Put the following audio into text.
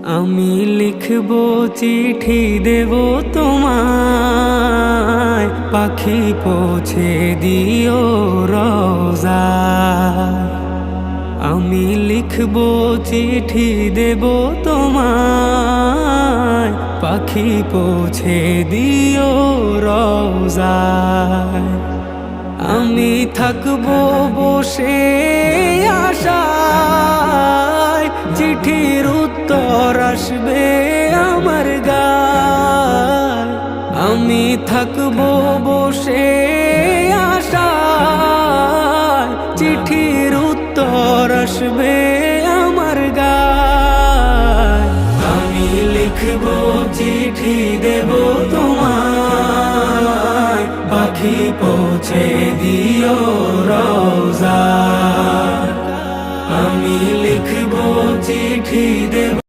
আমি লিখবো চিঠি দেব তোমায়, পাখি পৌঁছে দিও রোজায়। আমি লিখবো চিঠি দেব তোমায়, পাখি পৌঁছে দিও রোজায়। আমি থাকবো বসে আশায়, চিঠির উত্তর আসবে আমার গায়। আমি থাকবো বসে আশায়, চিঠির উত্তর আসবে আমার গায়। আমি লিখবো চিঠি দেব তোমায়, পাখি পৌঁছে দিও রোজায়। আমি লিখবো চিঠি দেব